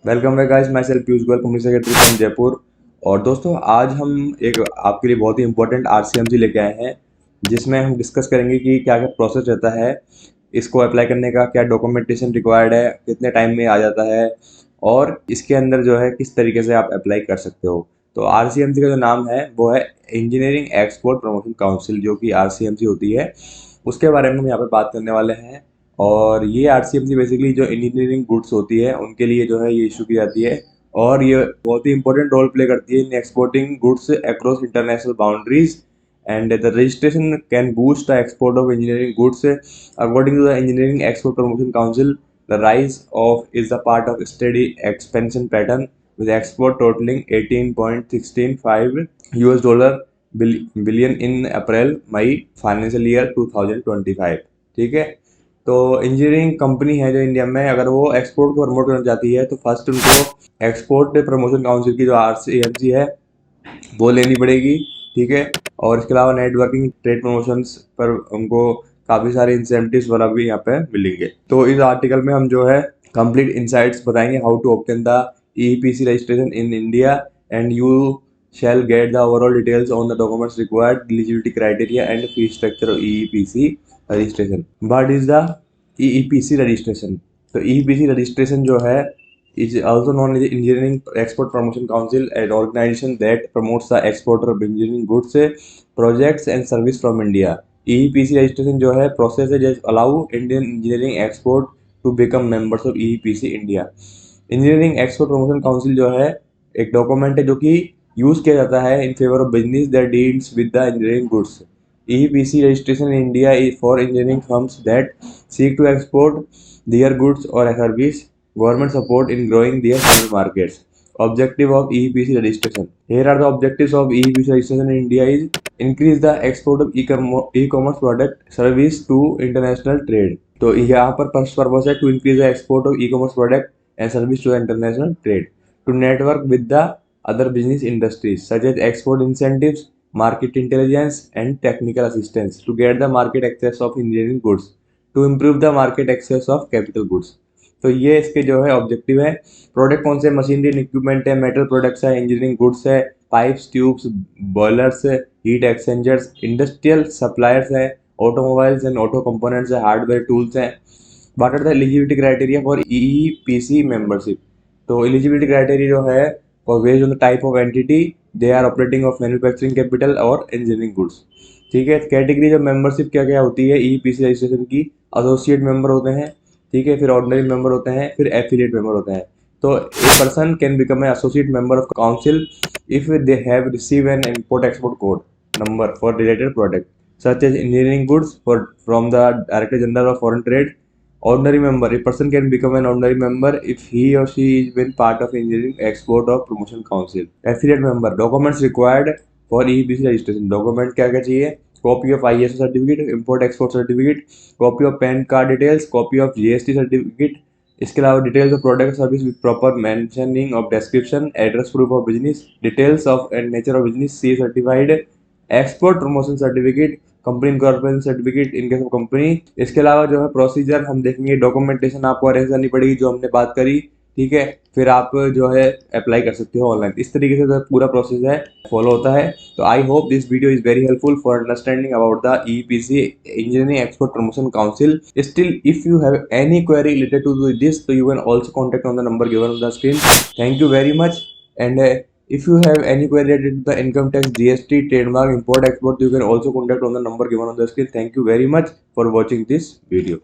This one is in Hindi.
Welcome back guys, my self Piyush Goyal, company secretary from Jaipur. और दोस्तों, आज हम एक आपके लिए बहुत ही इंपॉर्टेंट आरसीएमसी लेके आए हैं, जिसमें हम डिस्कस करेंगे कि क्या क्या प्रोसेस रहता है इसको अप्लाई करने का, क्या डॉक्यूमेंटेशन रिक्वायर्ड है, कितने टाइम में आ जाता है, और इसके अंदर जो है किस तरीके से आप अप्लाई कर सकते हो। तो आरसीएमसी का जो नाम है वो है इंजीनियरिंग एक्सपोर्ट प्रमोशन काउंसिल, जो कि आरसीएमसी होती है, उसके बारे में हम यहाँ पे बात करने वाले हैं। और ये आरसीएमसी बेसिकली जो इंजीनियरिंग गुड्स होती है उनके लिए जो है ये इशू की जाती है, और ये बहुत ही इंपॉर्टेंट रोल प्ले करती है in exporting goods across international boundaries. And the registration can boost the export of engineering goods according to the engineering export promotion council. The rise of is the part of steady expansion pattern with export totaling 18.165 US dollar billion in April May financial year 2025। ठीक है, तो इंजीनियरिंग कंपनी है जो इंडिया में, अगर वो एक्सपोर्ट को प्रमोट करना चाहती है तो फर्स्ट उनको एक्सपोर्ट प्रमोशन काउंसिल की जो आरसीएमसी है वो लेनी पड़ेगी। ठीक है, और इसके अलावा नेटवर्किंग, ट्रेड प्रमोशंस पर उनको काफ़ी सारे इंसेंटिव्स वाला भी यहाँ पे मिलेंगे। तो इस आर्टिकल में हम जो है कंप्लीट इंसाइट्स बताएंगे, how to obtain the EPC registration in India, and you shall get the overall details on the documents required, eligibility criteria and fee structure of EEPC registration। What is the EEPC registration? तो EEPC registration जो है is also known as Engineering Export Promotion Council, an organization that promotes the export of engineering goods, projects and service from India। EEPC registration जो है process है just allow Indian engineering export to become members of EEPC India। Engineering export promotion council जो है एक डॉक्यूमेंट है जो कि यूज किया जाता है in favour of business that deals with the engineering goods. EPC registration in India is for engineering firms that seek to export their goods or service, government support in growing their foreign markets। Objective of EPC registration: here are the objectives of EPC registration in India is increase the export of e-commerce product service to international trade। तो यहाँ पर फर्स्ट पर्पस है to increase the export of e-commerce product and service to the international trade, to network with the other business industries such as export incentives, market intelligence and technical assistance to get the market access of engineering goods, to improve the market access of capital goods। तो ये इसके जो है ऑब्जेक्टिव है। प्रोडक्ट कौन से? मशीनरी एंड इक्विपमेंट है, मेटल प्रोडक्ट्स है, इंजीनियरिंग गुड्स है, pipes, tubes, boilers, heat exchangers, industrial suppliers है, ऑटोमोबाइल्स एंड ऑटो कंपोनेंट्स है, हार्डवेयर टूल्स हैं। What are the eligibility criteria for EPC membership? तो एलिजिबिलिटी क्राइटेरिया जो है for based on the type of entity they are operating of manufacturing capital और engineering goods। ठीक है, कैटेगरी ऑफ मेंबरशिप क्या क्या होती है ईपीसी रजिस्ट्रेशन की? एसोसिएट मेंबर होते हैं, ठीक है, फिर ऑर्डिनरी मेंबर होते हैं, फिर एफिलिएट मेंबर होते हैं। तो a person can become a associate member of council if they have receive an import export code number for related product such as engineering goods for from the director general of foreign trade. Ordinary member: a person can become an ordinary member if he or she is been part of engineering export or promotion council। Affiliate member: documents required for EPC registration। document क्या क्या चाहिए? Copy of ISO certificate, import export certificate, copy of PAN card details, copy of GST certificate। इसके अलावा details of product service with proper mentioning of description, address, proof of business, details of and nature of business, C certified, export promotion certificate, company incorporation certificate in case of company. इसके अलावा जो है प्रोसीजर हम देखेंगे, डॉक्यूमेंटेशन आपको अरेंज करनी पड़ेगी जो हमने बात करी। ठीक है, फिर आप जो है अप्लाई कर सकते हो ऑनलाइन। इस तरीके से जो पूरा प्रोसेस है फॉलो होता है। तो I hope this video is very helpful for understanding about the EPC engineering export promotion council. Still if you have any query related to this, तो you can also contact on the number given on the screen. Thank you very much. And if you have any query related to the income tax, GST, trademark, import, export, you can also contact on the number given on the screen। Thank you very much for watching this video।